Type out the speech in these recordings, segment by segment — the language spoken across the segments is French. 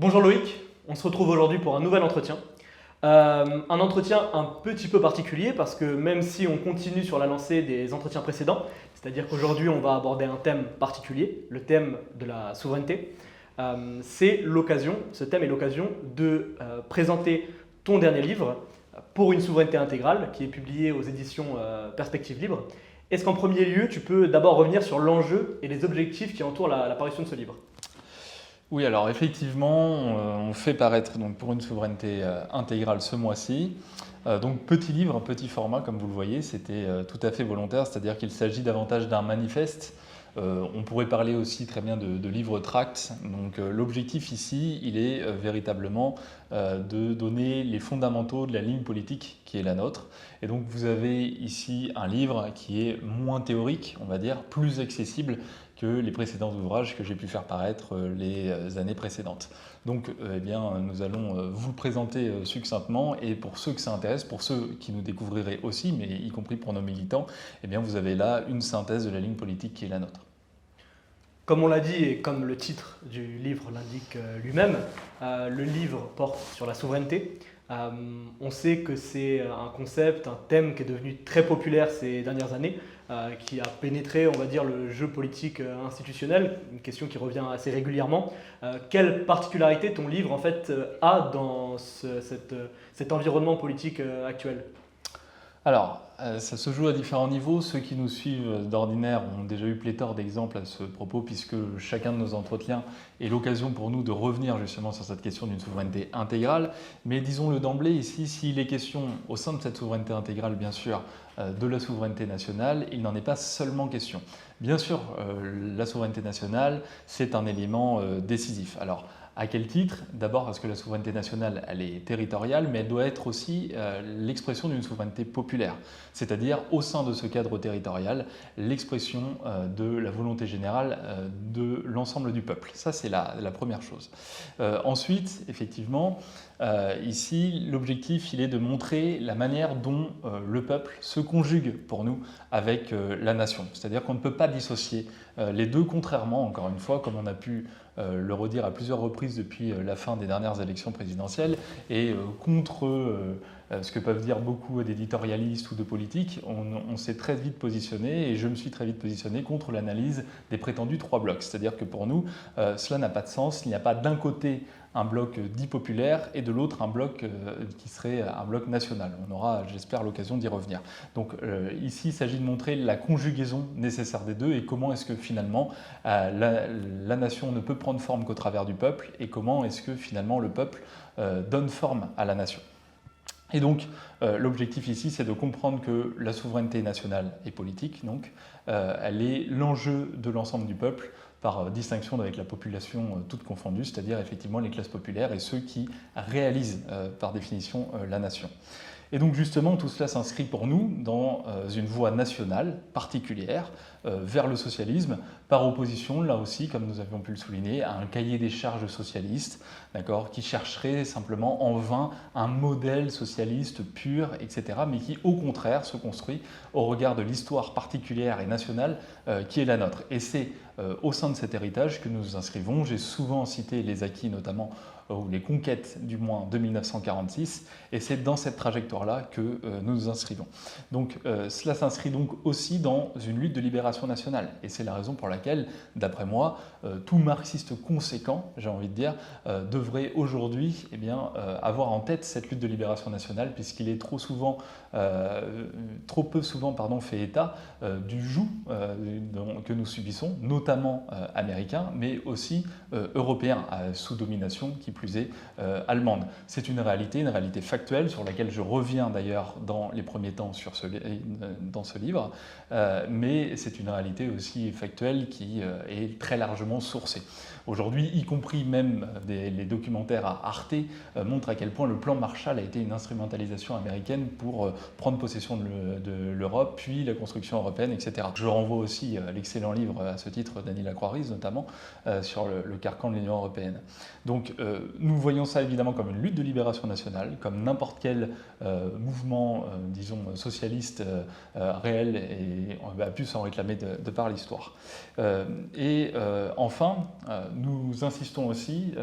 Bonjour Loïc, on se retrouve aujourd'hui pour un nouvel entretien. Un entretien un petit peu particulier parce que même si on continue sur la lancée des entretiens précédents, c'est-à-dire qu'aujourd'hui on va aborder un thème particulier, le thème de la souveraineté, ce thème est l'occasion de présenter ton dernier livre pour une souveraineté intégrale qui est publié aux éditions Perspectives Libres. Est-ce qu'en premier lieu tu peux d'abord revenir sur l'enjeu et les objectifs qui entourent la parution de ce livre? Oui, alors effectivement, on fait paraître donc, pour une souveraineté intégrale ce mois-ci. Donc petit livre, petit format, comme vous le voyez, c'était tout à fait volontaire, c'est-à-dire qu'il s'agit davantage d'un manifeste. On pourrait parler aussi très bien de livre-tract. Donc l'objectif ici, il est véritablement de donner les fondamentaux de la ligne politique qui est la nôtre. Et donc vous avez ici un livre qui est moins théorique, on va dire, plus accessible que les précédents ouvrages que j'ai pu faire paraître les années précédentes. Donc eh bien, nous allons vous le présenter succinctement, et pour ceux que ça intéresse, pour ceux qui nous découvriraient aussi, mais y compris pour nos militants, eh bien, vous avez là une synthèse de la ligne politique qui est la nôtre. Comme on l'a dit et comme le titre du livre l'indique lui-même, le livre porte sur la souveraineté. On sait que c'est un concept, un thème qui est devenu très populaire ces dernières années, qui a pénétré, on va dire, le jeu politique institutionnel, une question qui revient assez régulièrement. Quelle particularité ton livre en fait a dans cet environnement politique actuel? Alors, ça se joue à différents niveaux. Ceux qui nous suivent d'ordinaire ont déjà eu pléthore d'exemples à ce propos, puisque chacun de nos entretiens est l'occasion pour nous de revenir justement sur cette question d'une souveraineté intégrale. Mais disons-le d'emblée, ici, s'il est question au sein de cette souveraineté intégrale, bien sûr, de la souveraineté nationale, il n'en est pas seulement question. Bien sûr, la souveraineté nationale, c'est un élément décisif. Alors, à quel titre? D'abord parce que la souveraineté nationale, elle est territoriale, mais elle doit être aussi l'expression d'une souveraineté populaire. C'est-à-dire, au sein de ce cadre territorial, l'expression de la volonté générale de l'ensemble du peuple. Ça, c'est la première chose. Ensuite, effectivement, ici, l'objectif, il est de montrer la manière dont le peuple se conjugue pour nous avec la nation. C'est-à-dire qu'on ne peut pas dissocier les deux, contrairement, encore une fois, comme on a pu le redire à plusieurs reprises depuis la fin des dernières élections présidentielles, et contre ce que peuvent dire beaucoup d'éditorialistes ou de politiques, on s'est très vite positionné, et je me suis très vite positionné contre l'analyse des prétendus trois blocs. C'est-à-dire que pour nous, cela n'a pas de sens. Il n'y a pas d'un côté un bloc dit populaire et de l'autre un bloc qui serait un bloc national. On aura, j'espère, l'occasion d'y revenir. Donc ici, il s'agit de montrer la conjugaison nécessaire des deux, et comment est-ce que finalement la nation ne peut prendre forme qu'au travers du peuple, et comment est-ce que finalement le peuple donne forme à la nation. Et donc, l'objectif ici, c'est de comprendre que la souveraineté nationale et politique, donc, elle est l'enjeu de l'ensemble du peuple, par distinction avec la population toute confondue, c'est-à-dire effectivement les classes populaires et ceux qui réalisent par définition la nation. Et donc justement, tout cela s'inscrit pour nous dans une voie nationale particulière vers le socialisme, par opposition, là aussi, comme nous avions pu le souligner, à un cahier des charges socialiste, qui chercherait simplement en vain un modèle socialiste pur, etc., mais qui au contraire se construit au regard de l'histoire particulière et nationale qui est la nôtre. Et c'est au sein de cet héritage que nous nous inscrivons. J'ai souvent cité les acquis, notamment ou les conquêtes du moins de 1946, et c'est dans cette trajectoire-là que nous nous inscrivons. Donc cela s'inscrit donc aussi dans une lutte de libération nationale, et c'est la raison pour laquelle, d'après moi, tout marxiste conséquent, j'ai envie de dire, devrait aujourd'hui avoir en tête cette lutte de libération nationale, puisqu'il est trop peu souvent fait état du joug que nous subissons, notamment américain, mais aussi européen, sous domination qui plus est allemande. C'est une réalité factuelle, sur laquelle je reviens d'ailleurs dans les premiers temps dans ce livre, mais c'est une réalité aussi factuelle qui est très largement sourcée. Aujourd'hui, y compris même les documentaires à Arte montrent à quel point le plan Marshall a été une instrumentalisation américaine pour prendre possession de l'Europe, puis la construction européenne, etc. Je renvoie aussi à l'excellent livre à ce titre d'Annie Lacroix-Riz, notamment, sur le carcan de l'Union européenne. Donc nous voyons ça évidemment comme une lutte de libération nationale, comme n'importe quel mouvement, disons, socialiste réel, et on a pu s'en réclamer de par l'histoire. Enfin, nous insistons aussi,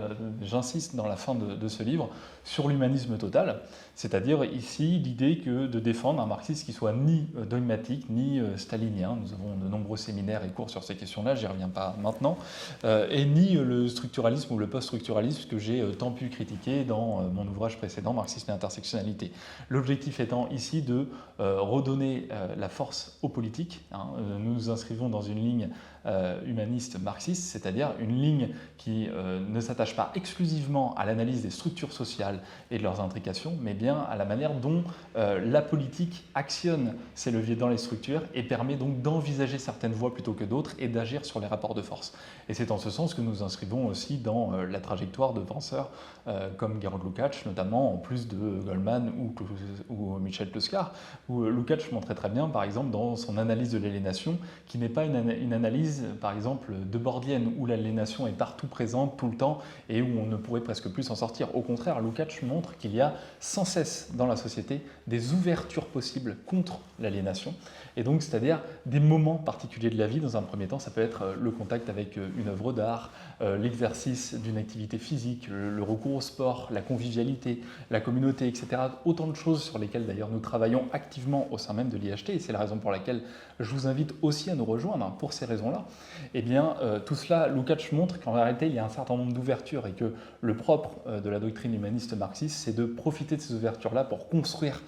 j'insiste dans la fin de ce livre, sur l'humanisme total, c'est-à-dire ici l'idée de défendre un marxisme qui soit ni dogmatique, ni stalinien. Nous avons de nombreux séminaires et cours sur ces questions-là, j'y reviens pas maintenant, et ni le structuralisme ou le post-structuralisme que j'ai tant pu critiquer dans mon ouvrage précédent, Marxisme et intersectionnalité. L'objectif étant ici de redonner la force aux politiques. Nous nous inscrivons dans une ligne humaniste marxiste, c'est-à-dire une ligne qui ne s'attache pas exclusivement à l'analyse des structures sociales et de leurs intrications, mais bien à la manière dont la politique actionne ces leviers dans les structures et permet donc d'envisager certaines voies plutôt que d'autres et d'agir sur les rapports de force. Et c'est en ce sens que nous inscrivons aussi dans la trajectoire de penseurs comme Georg Lukács, notamment en plus de Goldman ou Michel Ploskar, où Lukács montrait très bien, par exemple, dans son analyse de l'aliénation, qui n'est pas une analyse, par exemple, debordienne, où l'aliénation est partout présente, tout le temps, et où on ne pourrait presque plus s'en sortir. Au contraire, Lukács montre qu'il y a sans cesse dans la société des ouvertures possibles contre l'aliénation, et donc c'est-à-dire des moments particuliers de la vie. Dans un premier temps, ça peut être le contact avec une œuvre d'art, l'exercice d'une activité physique, le recours au sport, la convivialité, la communauté, etc. Autant de choses sur lesquelles d'ailleurs nous travaillons activement au sein même de l'IHT, et c'est la raison pour laquelle je vous invite aussi à nous rejoindre pour ces raisons-là. Eh bien, tout cela, Lukács montre qu'en réalité, il y a un certain nombre d'ouvertures et que le propre de la doctrine humaniste marxiste, c'est de profiter de ces ouvertures-là pour construire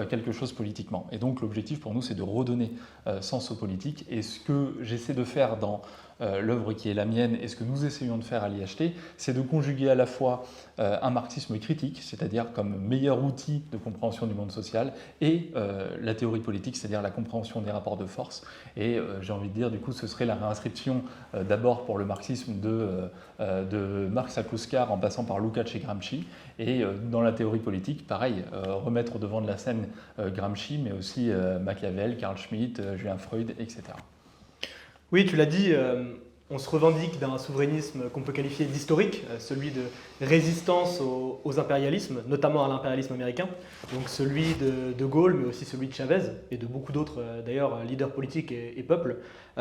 quelque chose politiquement. Et donc, l'objectif pour nous, c'est de redonner sens aux politiques. Et ce que j'essaie de faire dans l'œuvre qui est la mienne et ce que nous essayons de faire à l'IHT, c'est de conjuguer à la fois un marxisme critique, c'est-à-dire comme meilleur outil de compréhension du monde social, et la théorie politique, c'est-à-dire la compréhension des rapports de force. Et j'ai envie de dire, du coup, ce serait la réinscription d'abord pour le marxisme de Marx à Ploskar en passant par Lukács et Gramsci, et dans la théorie politique, pareil, remettre au devant de la scène Gramsci, mais aussi Machiavel, Carl Schmitt, Julien Freud, etc. Oui, tu l'as dit, on se revendique d'un souverainisme qu'on peut qualifier d'historique, celui de résistance aux impérialismes, notamment à l'impérialisme américain, donc celui de Gaulle, mais aussi celui de Chavez et de beaucoup d'autres d'ailleurs leaders politiques et peuples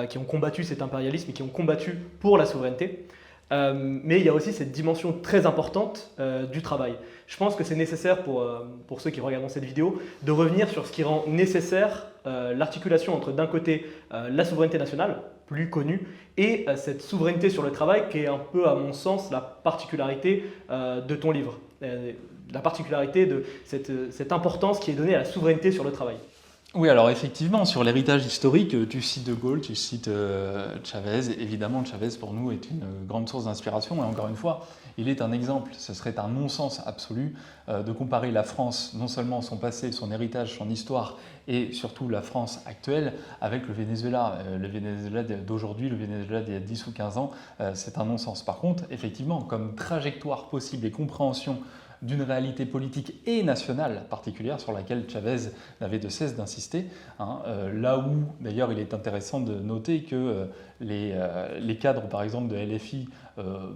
qui ont combattu cet impérialisme et qui ont combattu pour la souveraineté. Mais il y a aussi cette dimension très importante du travail. Je pense que c'est nécessaire pour ceux qui regardent cette vidéo de revenir sur ce qui rend nécessaire l'articulation entre d'un côté la souveraineté nationale, plus connue, et cette souveraineté sur le travail qui est un peu à mon sens la particularité de ton livre, la particularité de cette importance qui est donnée à la souveraineté sur le travail. Oui, alors effectivement, sur l'héritage historique, tu cites De Gaulle, tu cites Chavez. Évidemment, Chavez, pour nous, est une grande source d'inspiration. Et encore une fois, il est un exemple. Ce serait un non-sens absolu de comparer la France, non seulement son passé, son héritage, son histoire, et surtout la France actuelle, avec le Venezuela. Le Venezuela d'aujourd'hui, le Venezuela d'il y a 10 ou 15 ans, c'est un non-sens. Par contre, effectivement, comme trajectoire possible et compréhension d'une réalité politique et nationale particulière sur laquelle Chavez n'avait de cesse d'insister. Là où, d'ailleurs, il est intéressant de noter que les cadres, par exemple, de LFI,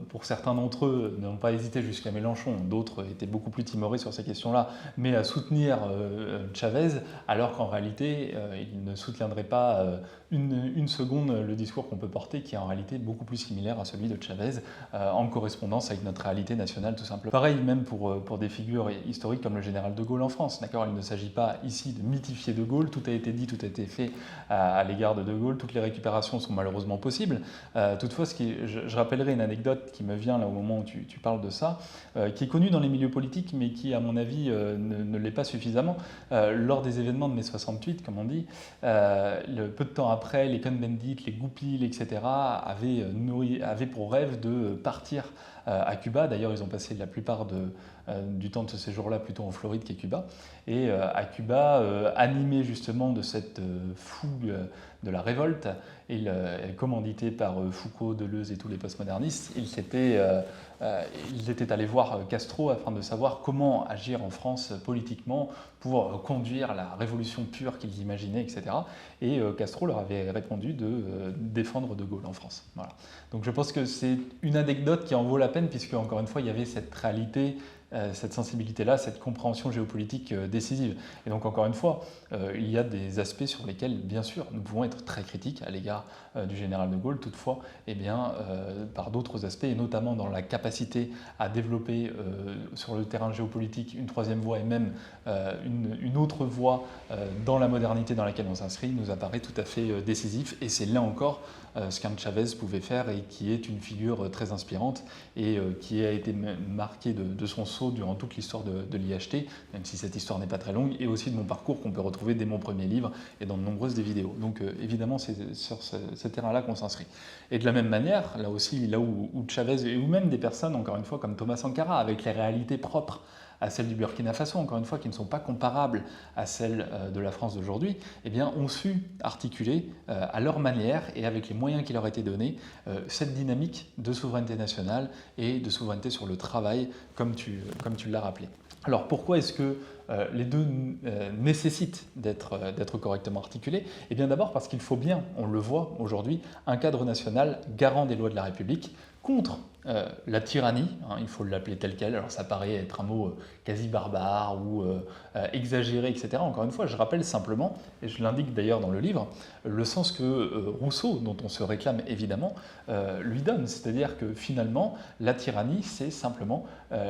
pour certains d'entre eux, n'ont pas hésité jusqu'à Mélenchon, d'autres étaient beaucoup plus timorés sur ces questions-là, mais à soutenir Chavez, alors qu'en réalité, ils ne soutiendraient pas une seconde le discours qu'on peut porter, qui est en réalité beaucoup plus similaire à celui de Chavez, en correspondance avec notre réalité nationale, tout simplement. Pareil, même pour des figures historiques comme le général de Gaulle en France. D'accord, il ne s'agit pas ici de mythifier de Gaulle, tout a été dit, tout a été fait à l'égard de Gaulle, toutes les récupérations sont malheureusement possibles. Toutefois, je rappellerai une anecdote qui me vient là au moment où tu parles de ça, qui est connue dans les milieux politiques, mais qui, à mon avis, ne l'est pas suffisamment. Lors des événements de mai 68, comme on dit, peu de temps après, les Cohn-Bendit, les Goupil, etc., avaient pour rêve de partir à Cuba. D'ailleurs, ils ont passé la plupart du temps de ce séjour-là plutôt en Floride qu'à Cuba. Et à Cuba, animés justement de cette fougue de la révolte, et commandité par Foucault, Deleuze et tous les postmodernistes, ils étaient allés voir Castro afin de savoir comment agir en France politiquement pour conduire la révolution pure qu'ils imaginaient, etc. Et Castro leur avait répondu de défendre De Gaulle en France. Voilà. Donc je pense que c'est une anecdote qui en vaut la peine, puisque encore une fois, il y avait cette réalité cette sensibilité-là, cette compréhension géopolitique décisive. Et donc encore une fois, il y a des aspects sur lesquels, bien sûr, nous pouvons être très critiques à l'égard du général de Gaulle. Toutefois, par d'autres aspects, et notamment dans la capacité à développer sur le terrain géopolitique une troisième voie et même une autre voie dans la modernité dans laquelle on s'inscrit, nous apparaît tout à fait décisif. Et c'est là encore ce qu'un Chavez pouvait faire et qui est une figure très inspirante et qui a été marqué de son sceau durant toute l'histoire de l'IHT, même si cette histoire n'est pas très longue, et aussi de mon parcours qu'on peut retrouver dès mon premier livre et dans de nombreuses des vidéos. Donc évidemment, c'est sur ce terrain-là qu'on s'inscrit. Et de la même manière, là aussi, là où Chavez, ou même des personnes, encore une fois, comme Thomas Sankara, avec les réalités propres à celles du Burkina Faso, encore une fois, qui ne sont pas comparables à celles de la France d'aujourd'hui, eh bien, ont su articuler à leur manière et avec les moyens qui leur étaient donnés cette dynamique de souveraineté nationale et de souveraineté sur le travail, comme tu l'as rappelé. Alors pourquoi est-ce que les deux nécessitent d'être correctement articulés? Eh bien d'abord parce qu'il faut bien, on le voit aujourd'hui, un cadre national garant des lois de la République contre la tyrannie, il faut l'appeler tel quel, alors ça paraît être un mot quasi barbare ou exagéré, etc. Encore une fois, je rappelle simplement, et je l'indique d'ailleurs dans le livre, le sens que Rousseau, dont on se réclame évidemment, lui donne. C'est-à-dire que finalement, la tyrannie, c'est simplement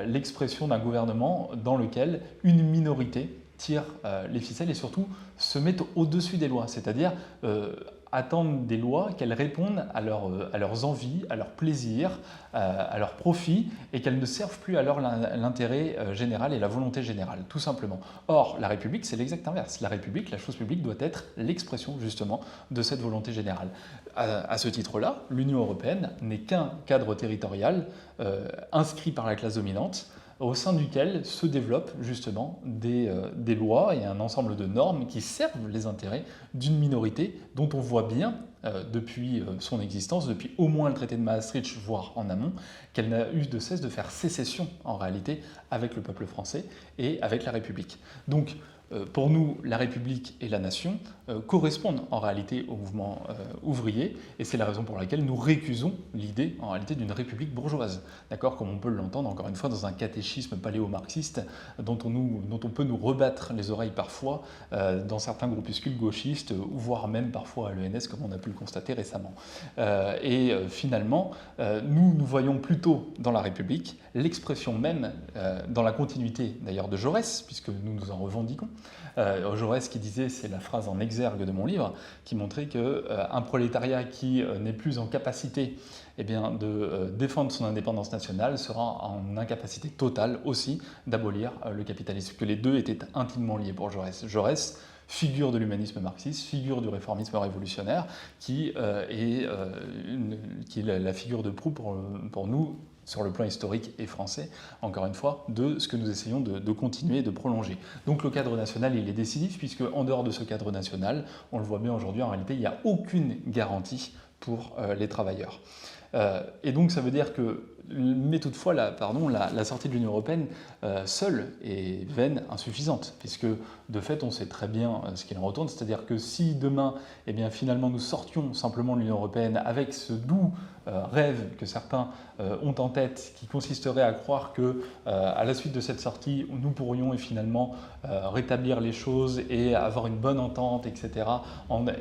l'expression d'un gouvernement dans lequel une minorité tire les ficelles et surtout se met au-dessus des lois, c'est-à-dire attendent des lois, qu'elles répondent à leurs envies, à leurs plaisirs, à leurs profits, et qu'elles ne servent plus alors l'intérêt général et la volonté générale, tout simplement. Or, la République, c'est l'exact inverse. La République, la chose publique, doit être l'expression justement de cette volonté générale. À ce titre-là, l'Union européenne n'est qu'un cadre territorial inscrit par la classe dominante, au sein duquel se développent justement des lois et un ensemble de normes qui servent les intérêts d'une minorité dont on voit bien depuis son existence, depuis au moins le traité de Maastricht, voire en amont, qu'elle n'a eu de cesse de faire sécession en réalité avec le peuple français et avec la République. Donc, pour nous, la République et la nation correspondent en réalité au mouvement ouvrier, et c'est la raison pour laquelle nous récusons l'idée en réalité d'une république bourgeoise, d'accord, comme on peut l'entendre encore une fois dans un catéchisme paléo-marxiste dont on peut nous rebattre les oreilles parfois dans certains groupuscules gauchistes, ou voire même parfois à l'ENS, comme on a pu le constater récemment. Finalement, nous voyons plutôt dans la République l'expression même, dans la continuité d'ailleurs de Jaurès, puisque nous nous en revendiquons, Jaurès qui disait, c'est la phrase en exergue de mon livre, qui montrait qu'un prolétariat qui n'est plus en capacité de défendre son indépendance nationale sera en incapacité totale aussi d'abolir le capitalisme, que les deux étaient intimement liés pour Jaurès. Jaurès, figure de l'humanisme marxiste, figure du réformisme révolutionnaire, qui est la figure de proue pour nous, sur le plan historique et français, encore une fois, de ce que nous essayons de continuer et de prolonger. Donc le cadre national, il est décisif, puisque en dehors de ce cadre national, on le voit bien aujourd'hui, en réalité, il n'y a aucune garantie pour les travailleurs. Et donc ça veut dire que, mais toutefois, la sortie de l'Union européenne seule est vaine, insuffisante, puisque de fait, on sait très bien ce qu'il en retourne, c'est-à-dire que si demain, finalement, nous sortions simplement de l'Union européenne avec ce doux rêve que certains ont en tête, qui consisterait à croire que, à la suite de cette sortie, nous pourrions finalement rétablir les choses et avoir une bonne entente, etc.,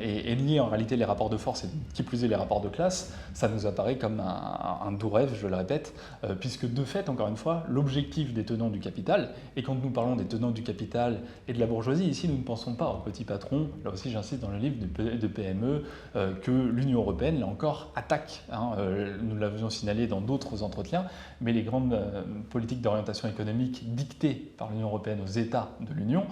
et nier en réalité les rapports de force et qui plus est les rapports de classe, ça nous apparaît comme un doux rêve, je le répète, puisque de fait, encore une fois, l'objectif des tenants du capital, et quand nous parlons des tenants du capital et de la bourgeoisie, ici nous ne pensons pas aux petits patrons, là aussi j'insiste dans le livre de PME, que l'Union européenne, là encore, attaque. Nous l'avions signalé dans d'autres entretiens, mais les grandes politiques d'orientation économique dictées par l'Union européenne aux États de l'Union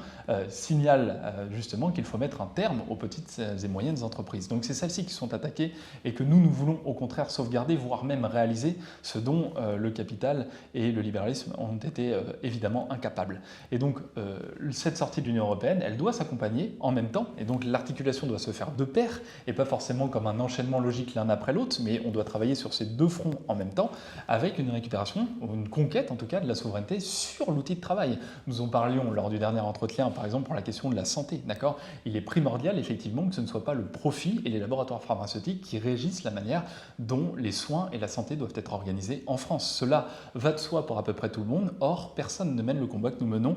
signalent justement qu'il faut mettre un terme aux petites et moyennes entreprises. Donc c'est celles-ci qui sont attaquées et que nous voulons au contraire sauvegarder, voire même réaliser ce dont le capital et le libéralisme ont été évidemment incapables. Et donc cette sortie de l'Union européenne, elle doit s'accompagner en même temps, et donc l'articulation doit se faire de pair, et pas forcément comme un enchaînement logique l'un après l'autre, mais on doit travailler sur ces deux fronts en même temps, avec une récupération, ou une conquête en tout cas, de la souveraineté sur l'outil de travail. Nous en parlions lors du dernier entretien, par exemple, pour la question de la santé, d'accord ? Il est primordial, effectivement, que ce ne soit pas le profit et les laboratoires pharmaceutiques qui régissent la manière dont les soins et la santé doivent être organisés délocalisés en France. Cela va de soi pour à peu près tout le monde, or personne ne mène le combat que nous menons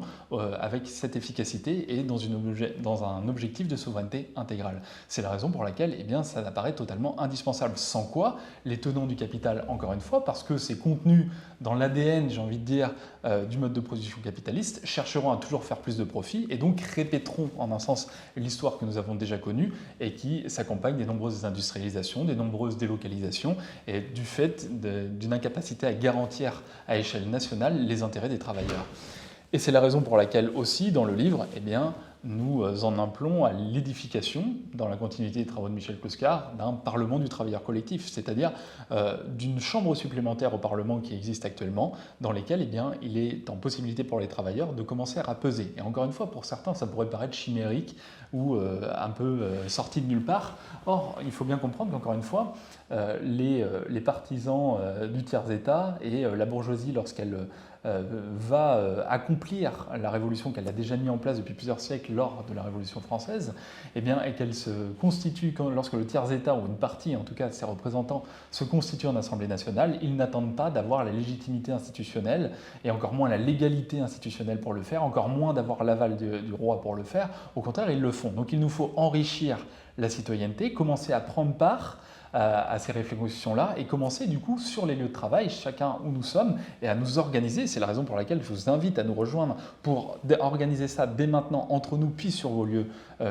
avec cette efficacité et dans un objectif de souveraineté intégrale. C'est la raison pour laquelle eh bien, ça apparaît totalement indispensable. Sans quoi, les tenants du capital, encore une fois, parce que c'est contenu dans l'ADN, j'ai envie de dire, du mode de production capitaliste, chercheront à toujours faire plus de profit et donc répéteront en un sens l'histoire que nous avons déjà connue et qui s'accompagne des nombreuses industrialisations, des nombreuses délocalisations et du fait d'une incapacité à garantir à échelle nationale les intérêts des travailleurs. Et c'est la raison pour laquelle aussi, dans le livre, eh bien, nous en appelons à l'édification, dans la continuité des travaux de Michel Clouscar, d'un Parlement du travailleur collectif, c'est-à-dire d'une chambre supplémentaire au Parlement qui existe actuellement, dans lesquelles eh bien, il est en possibilité pour les travailleurs de commencer à peser. Et encore une fois, pour certains, ça pourrait paraître chimérique ou un peu sorti de nulle part. Or, il faut bien comprendre qu'encore une fois, les partisans du tiers-État et la bourgeoisie, lorsqu'elle va accomplir la révolution qu'elle a déjà mise en place depuis plusieurs siècles lors de la Révolution française, eh bien, et qu'elle se constitue, lorsque le tiers-État, ou une partie en tout cas de ses représentants, se constitue en Assemblée nationale, ils n'attendent pas d'avoir la légitimité institutionnelle, et encore moins la légalité institutionnelle pour le faire, encore moins d'avoir l'aval du roi pour le faire, au contraire, ils le font. Donc il nous faut enrichir la citoyenneté, commencer à prendre part à ces réflexions-là et commencer du coup sur les lieux de travail, chacun où nous sommes, et à nous organiser. C'est la raison pour laquelle je vous invite à nous rejoindre pour organiser ça dès maintenant entre nous, puis sur vos lieux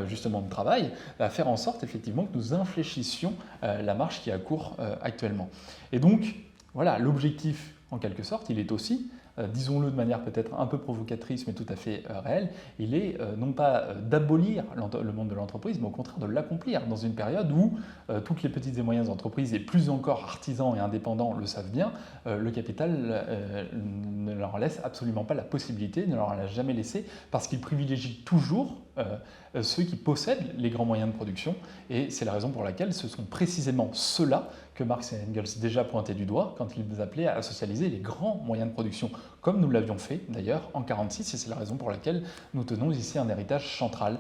justement de travail, à faire en sorte effectivement que nous infléchissions la marche qui est à court actuellement. Et donc, voilà, l'objectif en quelque sorte, il est aussi, disons-le de manière peut-être un peu provocatrice mais tout à fait réelle, il est non pas d'abolir le monde de l'entreprise, mais au contraire de l'accomplir dans une période où toutes les petites et moyennes entreprises, et plus encore artisans et indépendants le savent bien, le capital ne leur laisse absolument pas la possibilité, ne leur en a jamais laissé, parce qu'il privilégie toujours ceux qui possèdent les grands moyens de production, et c'est la raison pour laquelle ce sont précisément ceux-là que Marx et Engels déjà pointaient du doigt quand ils appelaient à socialiser les grands moyens de production, comme nous l'avions fait d'ailleurs en 1946, et c'est la raison pour laquelle nous tenons ici un héritage central,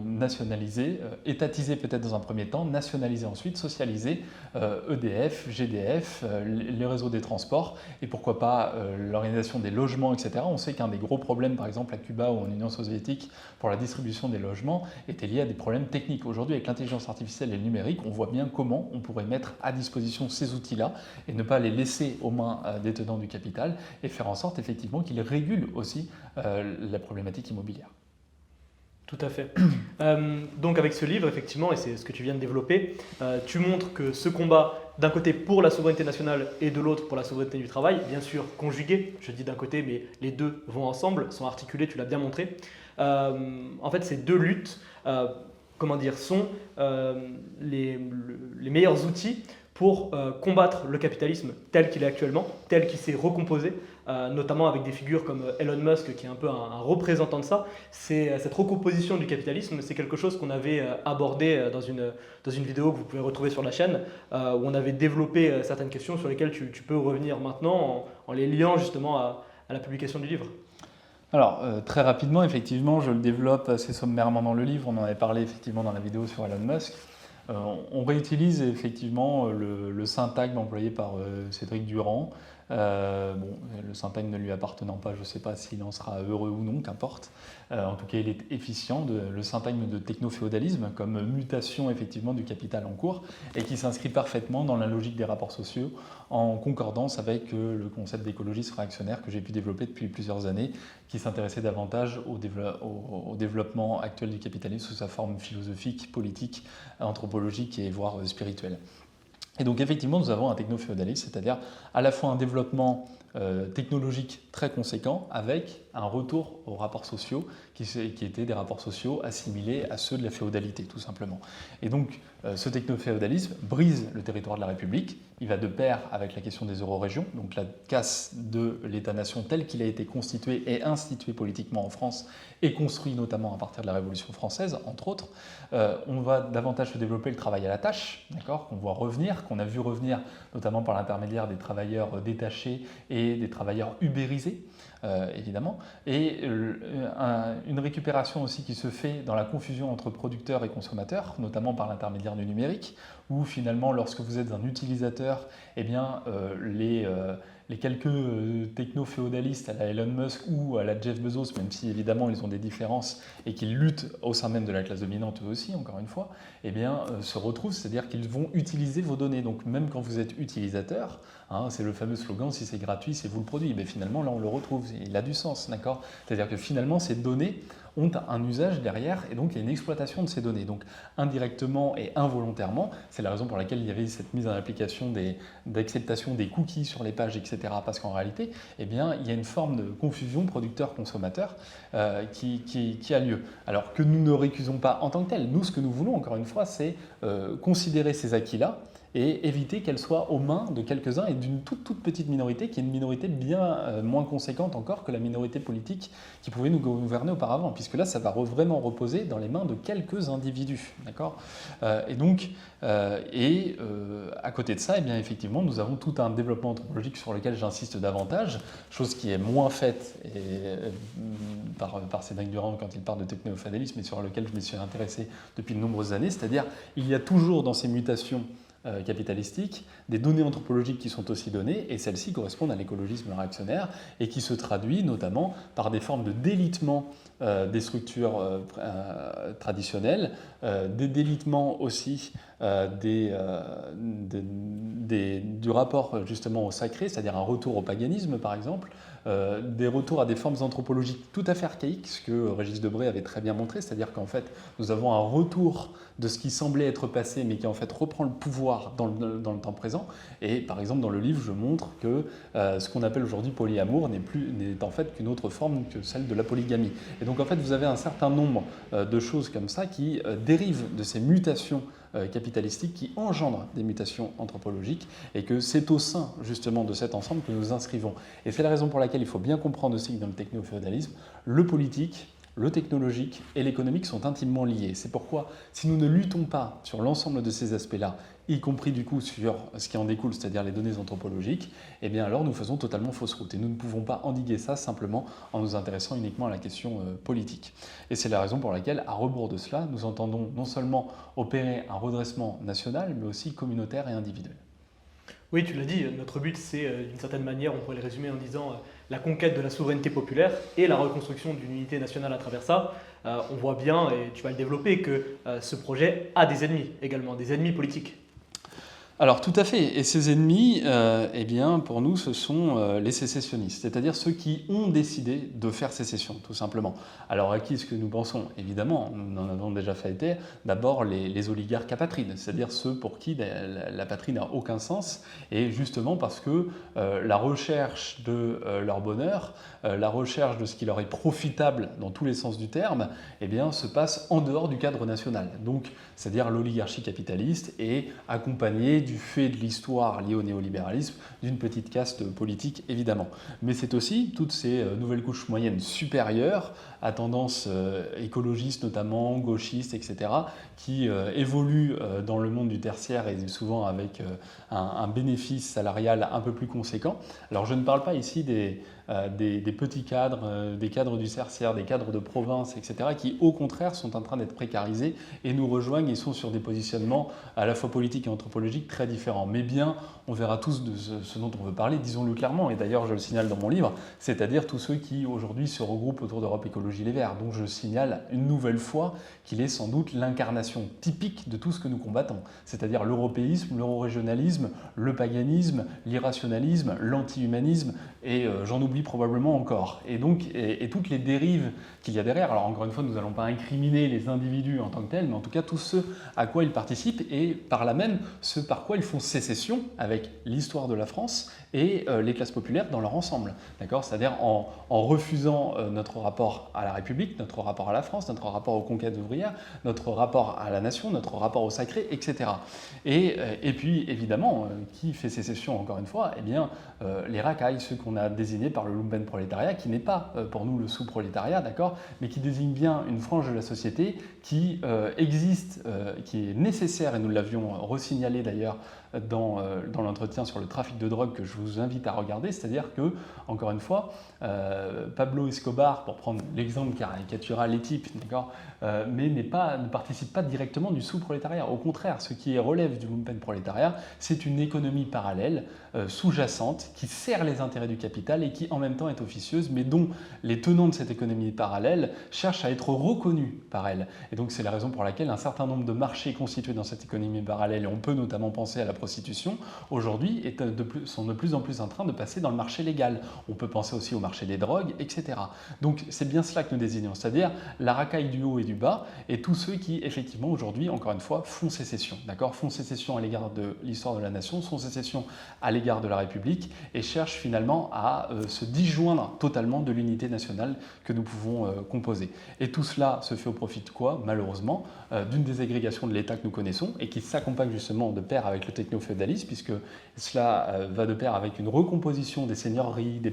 nationalisé, étatisé peut-être dans un premier temps, nationalisé ensuite, socialisé, EDF, GDF, les réseaux des transports, et pourquoi pas l'organisation des logements, etc. On sait qu'un des gros problèmes, par exemple à Cuba ou en Union soviétique, pour la distribution des logements, était lié à des problèmes techniques. Aujourd'hui, avec l'intelligence artificielle et le numérique, on voit bien comment on pourrait mettre à disposition ces outils-là et ne pas les laisser aux mains des tenants du capital et faire en sorte effectivement qu'ils régulent aussi la problématique immobilière. Tout à fait. Donc avec ce livre, effectivement, et c'est ce que tu viens de développer, tu montres que ce combat, d'un côté pour la souveraineté nationale et de l'autre pour la souveraineté du travail, bien sûr conjugué, je dis d'un côté, mais les deux vont ensemble, sont articulés, tu l'as bien montré. En fait, ces deux luttes sont les meilleurs outils pour combattre le capitalisme tel qu'il est actuellement, tel qu'il s'est recomposé, notamment avec des figures comme Elon Musk qui est un peu un représentant de ça. Cette recomposition du capitalisme, c'est quelque chose qu'on avait abordé dans une vidéo que vous pouvez retrouver sur la chaîne, où on avait développé certaines questions sur lesquelles tu peux revenir maintenant en les liant justement à la publication du livre. Alors, très rapidement, effectivement, je le développe assez sommairement dans le livre. On en avait parlé effectivement dans la vidéo sur Elon Musk. On réutilise effectivement le syntagme employé par Cédric Durand. Le syntagme ne lui appartenant pas, je ne sais pas s'il en sera heureux ou non, qu'importe. En tout cas, il est efficient, le syntagme de techno-féodalisme comme mutation effectivement du capital en cours et qui s'inscrit parfaitement dans la logique des rapports sociaux en concordance avec le concept d'écologiste réactionnaire que j'ai pu développer depuis plusieurs années, qui s'intéressait davantage au développement actuel du capitalisme sous sa forme philosophique, politique, anthropologique et voire spirituelle. Et donc effectivement, nous avons un techno-féodalisme, c'est-à-dire à la fois un développement technologique très conséquent avec un retour aux rapports sociaux qui étaient des rapports sociaux assimilés à ceux de la féodalité, tout simplement. Et donc ce techno-féodalisme brise le territoire de la République, il va de pair avec la question des eurorégions, donc la casse de l'État-nation tel qu'il a été constitué et institué politiquement en France et construit notamment à partir de la Révolution française, entre autres. On va davantage se développer le travail à la tâche, qu'on a vu revenir notamment par l'intermédiaire des travailleurs détachés et des travailleurs ubérisés, évidemment, et une récupération aussi qui se fait dans la confusion entre producteurs et consommateurs, notamment par l'intermédiaire du numérique, où finalement, lorsque vous êtes un utilisateur, eh bien, les quelques techno-féodalistes à la Elon Musk ou à la Jeff Bezos, même si évidemment ils ont des différences et qu'ils luttent au sein même de la classe dominante eux aussi, encore une fois, eh bien, se retrouvent, c'est-à-dire qu'ils vont utiliser vos données. Donc même quand vous êtes utilisateur, hein, c'est le fameux slogan, si c'est gratuit, c'est vous le produit. Mais finalement, là, on le retrouve, il a du sens, d'accord? C'est-à-dire que finalement, ces données ont un usage derrière et donc il y a une exploitation de ces données. Donc indirectement et involontairement, c'est la raison pour laquelle il y avait cette mise en application d'acceptation des cookies sur les pages, etc. Parce qu'en réalité, eh bien, il y a une forme de confusion producteur-consommateur qui a lieu. Alors que nous ne récusons pas en tant que tel. Nous, ce que nous voulons, encore une fois, c'est considérer ces acquis-là et éviter qu'elle soit aux mains de quelques-uns et d'une toute petite minorité, qui est une minorité bien moins conséquente encore que la minorité politique qui pouvait nous gouverner auparavant, puisque là, ça va vraiment reposer dans les mains de quelques individus. D'accord ? Et donc, à côté de ça, eh bien, effectivement, nous avons tout un développement anthropologique sur lequel j'insiste davantage, chose qui est moins faite par Cédric Durand quand il parle de techno-féodalisme, et sur lequel je me suis intéressé depuis de nombreuses années, c'est-à-dire il y a toujours dans ces mutations capitalistiques, des données anthropologiques qui sont aussi données, et celles-ci correspondent à l'écologisme réactionnaire, et qui se traduit notamment par des formes de délitement des structures traditionnelles, des délitements aussi du rapport justement au sacré, c'est-à-dire un retour au paganisme par exemple, des retours à des formes anthropologiques tout à fait archaïques, ce que Régis Debray avait très bien montré, c'est-à-dire qu'en fait nous avons un retour de ce qui semblait être passé mais qui en fait reprend le pouvoir dans le temps présent. Et par exemple dans le livre je montre que ce qu'on appelle aujourd'hui polyamour n'est en fait qu'une autre forme que celle de la polygamie. Et donc en fait vous avez un certain nombre de choses comme ça qui dérivent de ces mutations capitalistiques qui engendrent des mutations anthropologiques et que c'est au sein justement de cet ensemble que nous inscrivons. Et c'est la raison pour laquelle il faut bien comprendre aussi que dans le techno-féodalisme, le politique, le technologique et l'économique sont intimement liés. C'est pourquoi si nous ne luttons pas sur l'ensemble de ces aspects-là, y compris du coup sur ce qui en découle, c'est-à-dire les données anthropologiques, eh bien alors nous faisons totalement fausse route. Et nous ne pouvons pas endiguer ça simplement en nous intéressant uniquement à la question politique. Et c'est la raison pour laquelle, à rebours de cela, nous entendons non seulement opérer un redressement national, mais aussi communautaire et individuel. Oui, tu l'as dit, notre but c'est d'une certaine manière, on pourrait le résumer en disant la conquête de la souveraineté populaire et la reconstruction d'une unité nationale à travers ça. On voit bien, et tu vas le développer, que ce projet a des ennemis également, des ennemis politiques. Alors tout à fait, et ces ennemis, eh bien, pour nous, ce sont les sécessionnistes, c'est-à-dire ceux qui ont décidé de faire sécession, tout simplement. Alors à qui est-ce que nous pensons? Évidemment, nous en avons déjà fait été, d'abord les oligarques apatrides, c'est-à-dire ceux pour qui la patrie n'a aucun sens, et justement parce que la recherche de leur bonheur, la recherche de ce qui leur est profitable dans tous les sens du terme, eh bien, se passe en dehors du cadre national. Donc, c'est-à-dire l'oligarchie capitaliste est accompagnée du fait de l'histoire liée au néolibéralisme d'une petite caste politique évidemment. Mais c'est aussi toutes ces nouvelles couches moyennes supérieures à tendance écologiste notamment, gauchiste, etc., qui évoluent dans le monde du tertiaire et souvent avec un bénéfice salarial un peu plus conséquent. Alors je ne parle pas ici des petits cadres, des cadres du tertiaire, des cadres de province, etc., qui au contraire sont en train d'être précarisés et nous rejoignent et sont sur des positionnements à la fois politiques et anthropologiques très différents. Mais bien, on verra tous de ce dont on veut parler, disons-le clairement, et d'ailleurs je le signale dans mon livre, c'est-à-dire tous ceux qui aujourd'hui se regroupent autour d'Europe Écologie Les Verts, dont je signale une nouvelle fois qu'il est sans doute l'incarnation typique de tout ce que nous combattons, c'est-à-dire l'européisme, l'eurorégionalisme, le paganisme, l'irrationalisme, l'anti-humanisme, et j'en oublie probablement encore. Et donc, et toutes les dérives qu'il y a derrière, alors encore une fois, nous n'allons pas incriminer les individus en tant que tels, mais en tout cas tous ceux à quoi ils participent et par là même ceux par quoi ils font sécession avec l'histoire de la France et les classes populaires dans leur ensemble. D'accord ? C'est-à-dire en refusant notre rapport à la République, notre rapport à la France, notre rapport aux conquêtes ouvrières, notre rapport à la nation, notre rapport au sacré, etc. Et puis évidemment, qui fait sécession encore une fois? Eh bien, les racailles, ceux qu'on a désignés par le lumpenprolétariat, qui n'est pas pour nous le sous-prolétariat, d'accord, mais qui désigne bien une frange de la société qui existe, qui est nécessaire, et nous l'avions resignalé d'ailleurs d'ailleurs dans l'entretien sur le trafic de drogue que je vous invite à regarder, c'est-à-dire que, encore une fois, Pablo Escobar, pour prendre l'exemple caricatural et type, d'accord, mais ne participe pas directement du sous-prolétariat. Au contraire, ce qui relève du lumpenprolétariat, c'est une économie parallèle, sous-jacente, qui sert les intérêts du capital et qui en même temps est officieuse, mais dont les tenants de cette économie parallèle cherchent à être reconnus par elle. Et donc c'est la raison pour laquelle un certain nombre de marchés constitués dans cette économie parallèle, et on peut notamment penser à la prostitution, aujourd'hui sont de plus en plus en train de passer dans le marché légal. On peut penser aussi au marché des drogues, etc. Donc c'est bien cela que nous désignons, c'est-à-dire la racaille du haut et du bas, et tous ceux qui effectivement aujourd'hui, encore une fois, font sécession, d'accord, font sécession à l'égard de l'histoire de la nation, font sécession à l'égard de la République, et cherchent finalement à se disjoindre totalement de l'unité nationale que nous pouvons composer. Et tout cela se fait au profit de quoi, malheureusement, d'une désagrégation de l'État que nous connaissons et qui s'accompagne justement de pair avec le techno-féodalisme, puisque cela va de pair avec une recomposition des seigneuries, des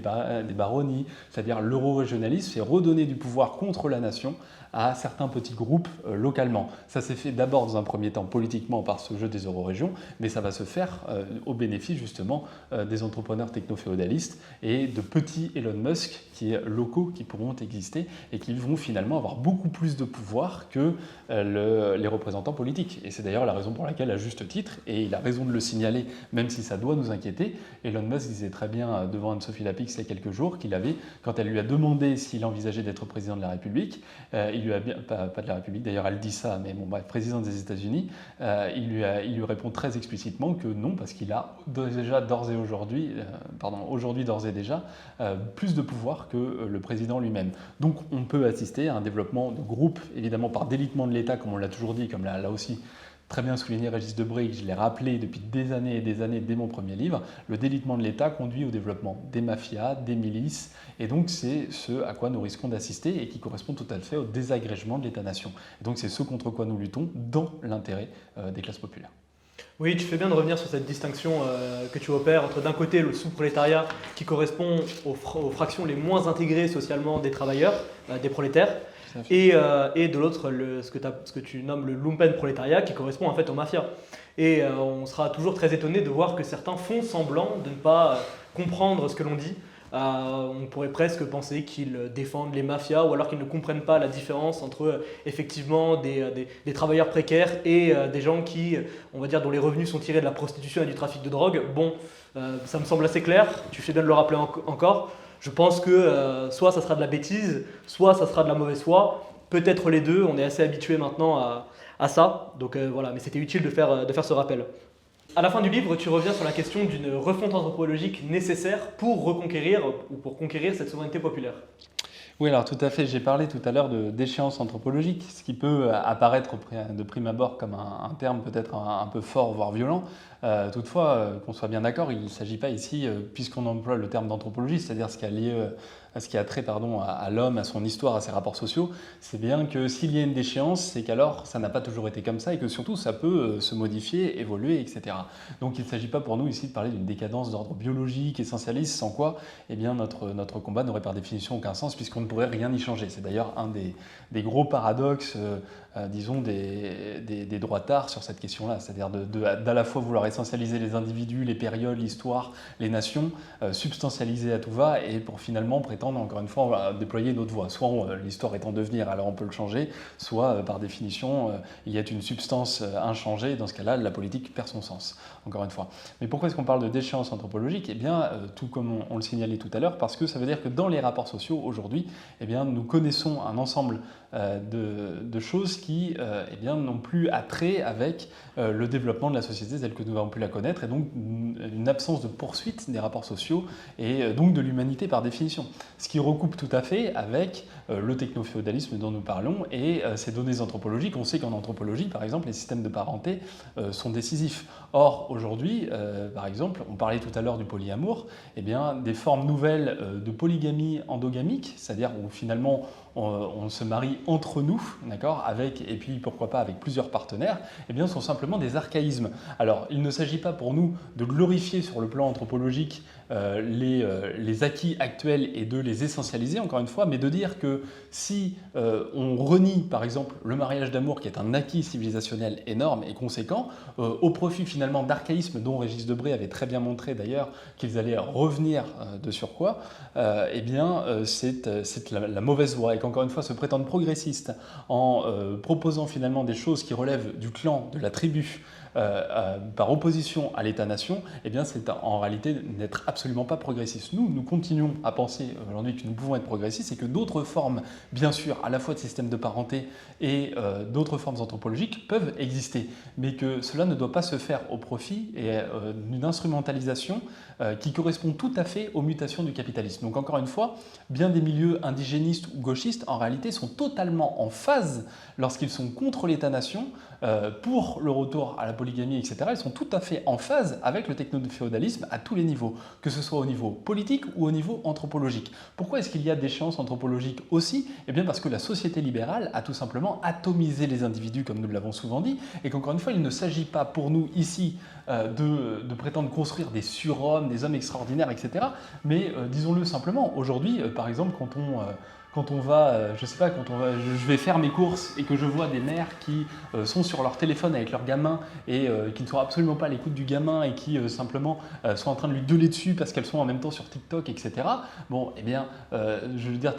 baronnies, c'est-à-dire l'euro-régionalisme, c'est redonner du pouvoir contre la nation à certains petits groupes localement. Ça s'est fait d'abord dans un premier temps politiquement par ce jeu des euro-régions, mais ça va se faire au bénéfice justement des entrepreneurs techno-féodalistes et de petits Elon Musk locaux qui pourront exister et qui vont finalement avoir beaucoup plus de pouvoir que les représentants politiques. Et c'est d'ailleurs la raison pour laquelle, à juste titre, et il a raison de le signaler, même si ça doit nous inquiéter, Elon Musk disait très bien devant Anne-Sophie Lapix il y a quelques jours qu'il avait, quand elle lui a demandé s'il envisageait d'être président de la République, il lui a bien, pas de la République, d'ailleurs elle dit ça, mais bon bref, président des États-Unis, il lui répond très explicitement que non, parce qu'il a déjà aujourd'hui d'ores et déjà plus de pouvoir que le président lui-même. Donc on peut assister à un développement de groupes, évidemment par délitement de l'État, comme on l'a toujours dit, comme là aussi très bien souligné Régis Debray, je l'ai rappelé depuis des années et des années dès mon premier livre, le délitement de l'État conduit au développement des mafias, des milices, et donc c'est ce à quoi nous risquons d'assister et qui correspond tout à fait au désagrégement de l'État-nation. Et donc c'est ce contre quoi nous luttons dans l'intérêt des classes populaires. Oui, tu fais bien de revenir sur cette distinction que tu opères entre d'un côté le sous-prolétariat qui correspond aux fractions les moins intégrées socialement des travailleurs, des prolétaires, et de l'autre ce que tu nommes le lumpenprolétariat qui correspond en fait aux mafias. Et on sera toujours très étonné de voir que certains font semblant de ne pas comprendre ce que l'on dit. On pourrait presque penser qu'ils défendent les mafias ou alors qu'ils ne comprennent pas la différence entre effectivement des travailleurs précaires et des gens qui, on va dire, dont les revenus sont tirés de la prostitution et du trafic de drogue. Bon, ça me semble assez clair, tu fais bien de le rappeler encore. Je pense que soit ça sera de la bêtise, soit ça sera de la mauvaise foi, peut-être les deux, on est assez habitué maintenant à ça. Donc voilà, mais c'était utile de faire ce rappel. À la fin du livre, tu reviens sur la question d'une refonte anthropologique nécessaire pour reconquérir ou pour conquérir cette souveraineté populaire. Oui, alors tout à fait. J'ai parlé tout à l'heure d'échéance anthropologique, ce qui peut apparaître de prime abord comme un terme peut-être un peu fort, voire violent. Toutefois, qu'on soit bien d'accord, il ne s'agit pas ici, puisqu'on emploie le terme d'anthropologie, c'est-à-dire ce qui a lié ce qui a trait à l'homme, à son histoire, à ses rapports sociaux, c'est bien que s'il y a une déchéance, c'est qu'alors ça n'a pas toujours été comme ça et que surtout ça peut se modifier, évoluer, etc. Donc il ne s'agit pas pour nous ici de parler d'une décadence d'ordre biologique, essentialiste, sans quoi eh bien, notre combat n'aurait par définition aucun sens puisqu'on ne pourrait rien y changer. C'est d'ailleurs un des gros paradoxes disons, des droitards sur cette question-là, c'est-à-dire d'à la fois vouloir essentialiser les individus, les périodes, l'histoire, les nations, substantialiser à tout va, et pour finalement prétendre, encore une fois, déployer une autre voie. Soit l'histoire est en devenir, alors on peut le changer, soit par définition, il y a une substance inchangée, et dans ce cas-là, la politique perd son sens, encore une fois. Mais pourquoi est-ce qu'on parle de déchéance anthropologique ? Eh bien, tout comme on le signalait tout à l'heure, parce que ça veut dire que dans les rapports sociaux, aujourd'hui, eh bien, nous connaissons un ensemble de choses qui eh bien, n'ont plus attrait avec le développement de la société telle que nous avons pu la connaître, et donc une absence de poursuite des rapports sociaux et donc de l'humanité par définition. Ce qui recoupe tout à fait avec le techno-féodalisme dont nous parlons et ces données anthropologiques. On sait qu'en anthropologie, par exemple, les systèmes de parenté sont décisifs. Or, aujourd'hui, par exemple, on parlait tout à l'heure du polyamour, eh bien, des formes nouvelles de polygamie endogamique, c'est-à-dire où finalement on se marie entre nous, d'accord, et puis pourquoi pas avec plusieurs partenaires, eh bien, sont simplement des archaïsmes. Alors, il ne s'agit pas pour nous de glorifier sur le plan anthropologique les acquis actuels et de les essentialiser, encore une fois, mais de dire que si on renie, par exemple, le mariage d'amour, qui est un acquis civilisationnel énorme et conséquent, au profit finalement d'archaïsme dont Régis Debray avait très bien montré d'ailleurs qu'ils allaient revenir de surcroît, eh bien c'est la mauvaise voie. Et qu'encore une fois, se prétendre progressiste en proposant finalement des choses qui relèvent du clan, de la tribu, par opposition à l'État-nation, eh bien c'est en réalité n'être absolument pas progressiste. Nous continuons à penser aujourd'hui que nous pouvons être progressistes et que d'autres formes, bien sûr, à la fois de système de parenté et d'autres formes anthropologiques peuvent exister, mais que cela ne doit pas se faire au profit d'une instrumentalisation qui correspond tout à fait aux mutations du capitalisme. Donc encore une fois, bien des milieux indigénistes ou gauchistes, en réalité, sont totalement en phase lorsqu'ils sont contre l'État-nation, pour le retour à la polygamie, etc. Ils sont tout à fait en phase avec le techno-féodalisme à tous les niveaux, que ce soit au niveau politique ou au niveau anthropologique. Pourquoi est-ce qu'il y a d'échéances anthropologiques aussi? Eh bien parce que la société libérale a tout simplement atomisé les individus, comme nous l'avons souvent dit, et qu'encore une fois, il ne s'agit pas pour nous ici de prétendre construire des surhommes, des hommes extraordinaires, etc. Mais disons-le simplement, aujourd'hui, par exemple, quand on va, je sais pas, je vais faire mes courses et que je vois des mères qui sont sur leur téléphone avec leur gamin et qui ne sont absolument pas à l'écoute du gamin et qui simplement sont en train de lui gueuler dessus parce qu'elles sont en même temps sur TikTok, etc. Bon, eh bien, je veux dire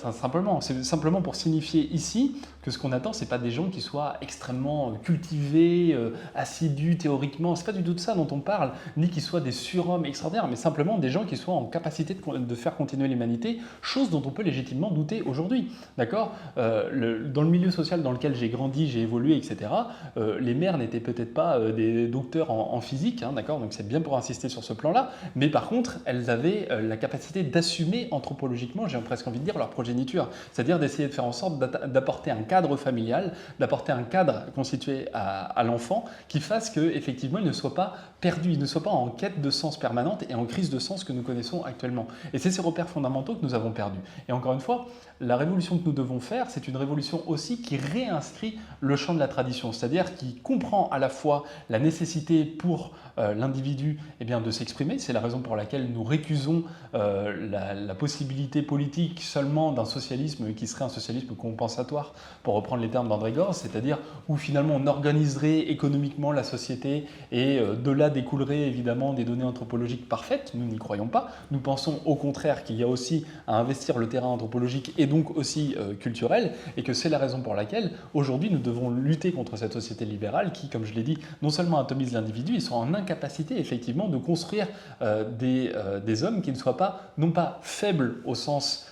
c'est simplement pour signifier ici que ce qu'on attend, c'est pas des gens qui soient extrêmement cultivés, assidus théoriquement, c'est pas du tout de ça dont on parle, ni qui soient des surhommes extraordinaires, mais simplement des gens qui soient en capacité de faire continuer l'humanité, chose dont on peut légitimement douter aujourd'hui. D'accord, dans le milieu social dans lequel j'ai grandi, j'ai évolué, etc., les mères n'étaient peut-être pas des docteurs en physique, hein, d'accord, donc c'est bien pour insister sur ce plan-là, mais par contre, elles avaient la capacité d'assumer anthropologiquement, j'ai presque envie de dire, leur progéniture, c'est-à-dire d'essayer de faire en sorte d'apporter un cadre familial, d'apporter un cadre constitué à l'enfant qui fasse qu'effectivement, il ne soit pas perdu, il ne soit pas en quête de sens permanente et en crise de sens que nous connaissons actuellement. Et c'est ces repères fondamentaux que nous avons perdus. Et encore une fois, la révolution que nous devons faire, c'est une révolution aussi qui réinscrit le champ de la tradition, c'est-à-dire qui comprend à la fois la nécessité pour l'individu de s'exprimer. C'est la raison pour laquelle nous récusons la possibilité politique seulement d'un socialisme qui serait un socialisme compensatoire, pour reprendre les termes d'André Gorz, c'est-à-dire où finalement on organiserait économiquement la société et de là découlerait évidemment des données anthropologiques parfaites. Nous n'y croyons pas. Nous pensons au contraire qu'il y a aussi à investir le terrain anthropologique et donc aussi culturel, et que c'est la raison pour laquelle aujourd'hui nous devons lutter contre cette société libérale qui, comme je l'ai dit, non seulement atomise l'individu, ils sont en incapacité effectivement de construire des hommes qui ne soient pas, non pas faibles au sens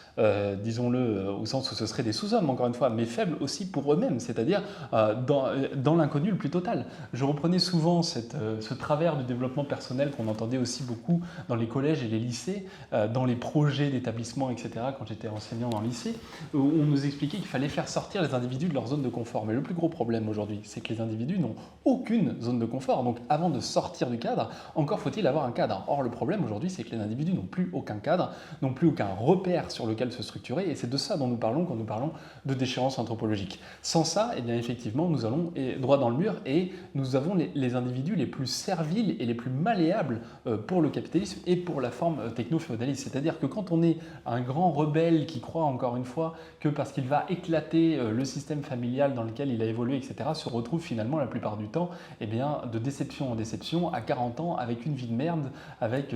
disons-le, au sens où ce seraient des sous-hommes, encore une fois, mais faibles aussi pour eux-mêmes, c'est-à-dire dans l'inconnu le plus total. Je reprenais souvent ce travers du développement personnel qu'on entendait aussi beaucoup dans les collèges et les lycées, dans les projets d'établissement, etc., quand j'étais enseignant dans le lycée, où on nous expliquait qu'il fallait faire sortir les individus de leur zone de confort. Mais le plus gros problème aujourd'hui, c'est que les individus n'ont aucune zone de confort. Donc avant de sortir du cadre, encore faut-il avoir un cadre. Or, le problème aujourd'hui, c'est que les individus n'ont plus aucun cadre, n'ont plus aucun repère sur lequel se structurer, et c'est de ça dont nous parlons quand nous parlons de déchéance anthropologique. Sans ça, eh bien effectivement, nous allons droit dans le mur et nous avons les individus les plus serviles et les plus malléables pour le capitalisme et pour la forme techno-féodaliste. C'est-à-dire que quand on est un grand rebelle qui croit encore une fois que parce qu'il va éclater le système familial dans lequel il a évolué, etc., se retrouve finalement la plupart du temps eh bien, de déception en déception à 40 ans avec une vie de merde, avec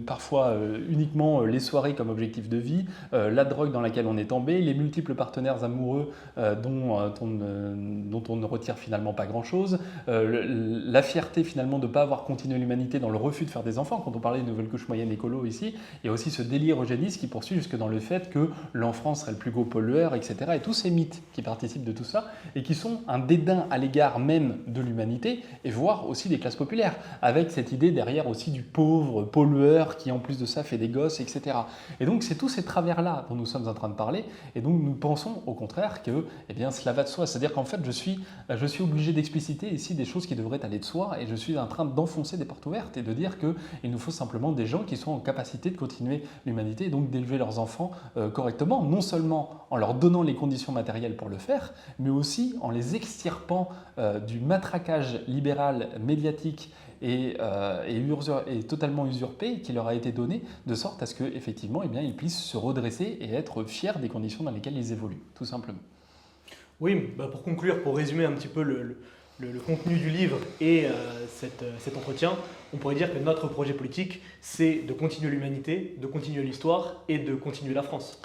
parfois uniquement les soirées comme objectif de vie, la drogue dans laquelle on est tombé, les multiples partenaires amoureux dont on ne retire finalement pas grand-chose, la fierté finalement de ne pas avoir continué l'humanité dans le refus de faire des enfants. Quand on parlait de nouvelle couche moyenne écolo ici, il y a aussi ce délire eugéniste qui poursuit jusque dans le fait que l'enfant serait le plus gros pollueur, etc. Et tous ces mythes qui participent de tout ça et qui sont un dédain à l'égard même de l'humanité et voire aussi des classes populaires, avec cette idée derrière aussi du pauvre pollueur qui en plus de ça fait des gosses, etc. Et donc c'est tous ces travers-là dont nous sommes en train de parler, et donc nous pensons au contraire que eh bien, cela va de soi, c'est-à-dire qu'en fait je suis obligé d'expliciter ici des choses qui devraient aller de soi, et je suis en train d'enfoncer des portes ouvertes et de dire qu'il nous faut simplement des gens qui sont en capacité de continuer l'humanité et donc d'élever leurs enfants correctement, non seulement en leur donnant les conditions matérielles pour le faire, mais aussi en les extirpant du matraquage libéral, médiatique est totalement usurpé et qui leur a été donné de sorte à ce qu'effectivement, eh bien, ils puissent se redresser et être fiers des conditions dans lesquelles ils évoluent, tout simplement. Oui, pour conclure, pour résumer un petit peu le contenu du livre et cet entretien, on pourrait dire que notre projet politique, c'est de continuer l'humanité, de continuer l'histoire et de continuer la France.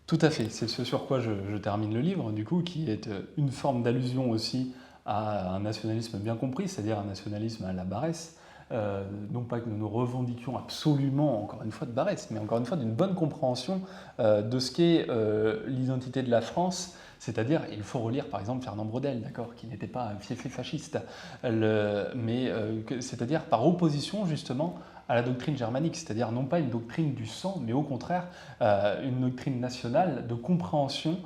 Tout à fait, c'est ce sur quoi je termine le livre, du coup, qui est une forme d'allusion aussi à un nationalisme bien compris, c'est-à-dire un nationalisme à la Barrès. Non pas que nous revendiquions absolument, encore une fois, de Barrès, mais encore une fois d'une bonne compréhension de ce qu'est l'identité de la France. C'est-à-dire, il faut relire par exemple Fernand Braudel, d'accord, qui n'était pas un fiefé fasciste, c'est-à-dire par opposition justement à la doctrine germanique, c'est-à-dire non pas une doctrine du sang, mais au contraire une doctrine nationale de compréhension,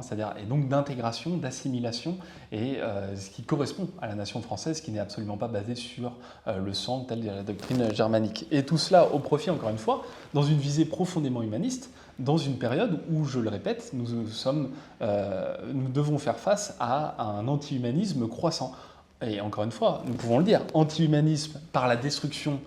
c'est-à-dire et donc d'intégration, d'assimilation, et ce qui correspond à la nation française, qui n'est absolument pas basée sur le sang, telle la doctrine germanique. Et tout cela au profit, encore une fois, dans une visée profondément humaniste, dans une période où, je le répète, nous devons faire face à un anti-humanisme croissant. Et encore une fois, nous pouvons le dire, anti-humanisme par la destruction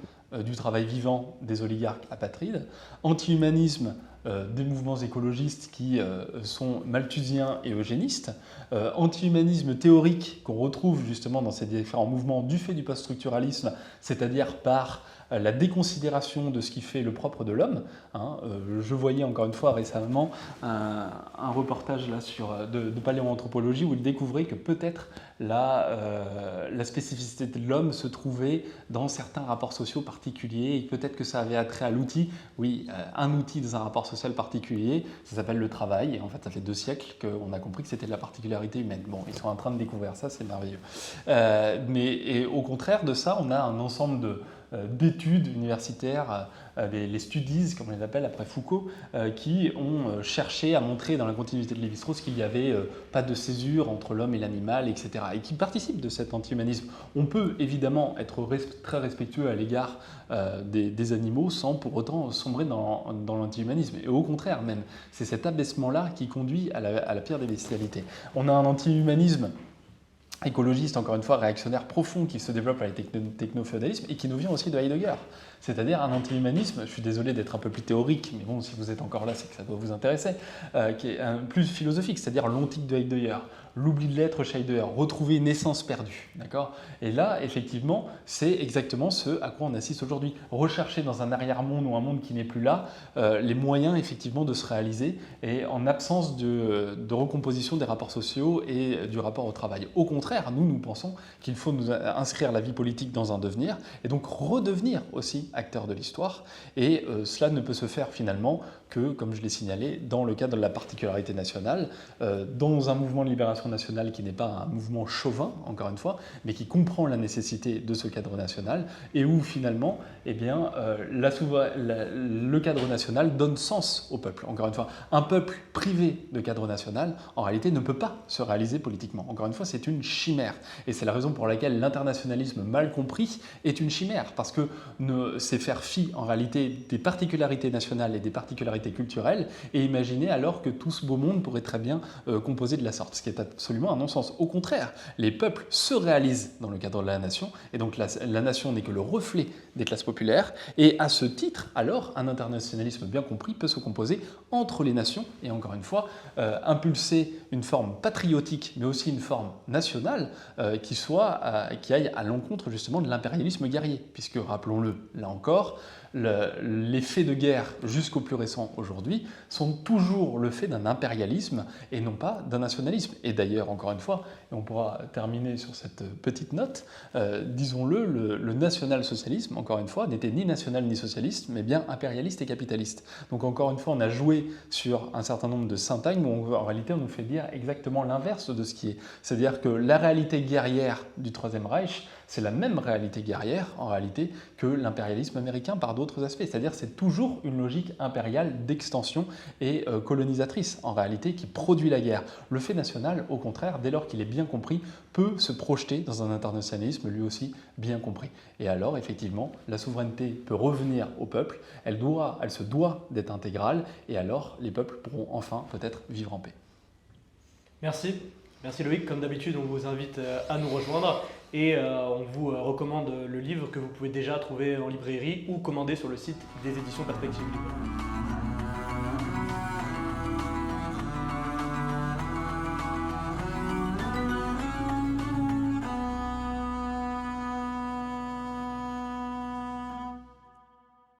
du travail vivant des oligarques apatrides, anti-humanisme des mouvements écologistes qui sont malthusiens et eugénistes, anti-humanisme théorique qu'on retrouve justement dans ces différents mouvements du fait du post-structuralisme, c'est-à-dire par la déconsidération de ce qui fait le propre de l'homme. Je voyais encore une fois récemment un reportage là de paléoanthropologie où il découvrait que peut-être la spécificité de l'homme se trouvait dans certains rapports sociaux particuliers et peut-être que ça avait attrait à l'outil. Oui, un outil dans un rapport social particulier, ça s'appelle le travail, et en fait ça fait 2 siècles qu'on a compris que c'était de la particularité humaine. Bon, ils sont en train de découvrir ça, c'est merveilleux. Et au contraire de ça, on a un ensemble d'études universitaires, les studies, comme on les appelle après Foucault, qui ont cherché à montrer dans la continuité de Lévi-Strauss qu'il n'y avait pas de césure entre l'homme et l'animal, etc. Et qui participent de cet anti-humanisme. On peut évidemment être très respectueux à l'égard des animaux sans pour autant sombrer dans l'anti-humanisme. Et au contraire même, c'est cet abaissement-là qui conduit à la pire des bestialités. On a un anti-humanisme écologiste, encore une fois, réactionnaire profond qui se développe avec le techno-féodalisme et qui nous vient aussi de Heidegger. C'est-à-dire un anti-humanisme, je suis désolé d'être un peu plus théorique, mais bon, si vous êtes encore là, c'est que ça doit vous intéresser, qui est plus philosophique, c'est-à-dire l'ontique de Heidegger, l'oubli de l'être chez Heidegger, retrouver une essence perdue, d'accord ? Et là, effectivement, c'est exactement ce à quoi on assiste aujourd'hui. Rechercher dans un arrière-monde ou un monde qui n'est plus là, les moyens, effectivement, de se réaliser et en absence de recomposition des rapports sociaux et du rapport au travail. Au contraire, nous pensons qu'il faut nous inscrire la vie politique dans un devenir et donc redevenir aussi acteur de l'histoire. Et cela ne peut se faire finalement que, comme je l'ai signalé, dans le cadre de la particularité nationale, dans un mouvement de libération nationale qui n'est pas un mouvement chauvin, encore une fois, mais qui comprend la nécessité de ce cadre national et où finalement, eh bien, le cadre national donne sens au peuple. Encore une fois, un peuple privé de cadre national, en réalité, ne peut pas se réaliser politiquement. Encore une fois, c'est une chimère. Et c'est la raison pour laquelle l'internationalisme mal compris est une chimère, parce que c'est faire fi, en réalité, des particularités nationales et des particularités culturelles, et imaginer alors que tout ce beau monde pourrait très bien composer de la sorte, ce qui est absolument un non-sens. Au contraire, les peuples se réalisent dans le cadre de la nation, et donc la nation n'est que le reflet des classes populaires, et à ce titre, alors, un internationalisme bien compris peut se composer entre les nations, et encore une fois, impulser une forme patriotique, mais aussi une forme nationale, qui aille à l'encontre justement de l'impérialisme guerrier, puisque, rappelons-le, là encore, les faits de guerre jusqu'au plus récent aujourd'hui sont toujours le fait d'un impérialisme et non pas d'un nationalisme. Et d'ailleurs, encore une fois, et on pourra terminer sur cette petite note, disons-le, le national-socialisme, encore une fois, n'était ni national ni socialiste, mais bien impérialiste et capitaliste. Donc encore une fois, on a joué sur un certain nombre de syntagmes où en réalité on nous fait dire exactement l'inverse de ce qui est. C'est-à-dire que la réalité guerrière du Troisième Reich, c'est la même réalité guerrière, en réalité, que l'impérialisme américain par d'autres aspects. C'est-à-dire que c'est toujours une logique impériale d'extension et colonisatrice, en réalité, qui produit la guerre. Le fait national, au contraire, dès lors qu'il est bien compris, peut se projeter dans un internationalisme lui aussi bien compris. Et alors, effectivement, la souveraineté peut revenir au peuple, elle se doit d'être intégrale, et alors les peuples pourront enfin peut-être vivre en paix. Merci. Merci Loïc, comme d'habitude on vous invite à nous rejoindre et on vous recommande le livre que vous pouvez déjà trouver en librairie ou commander sur le site des éditions Perspectives Libre.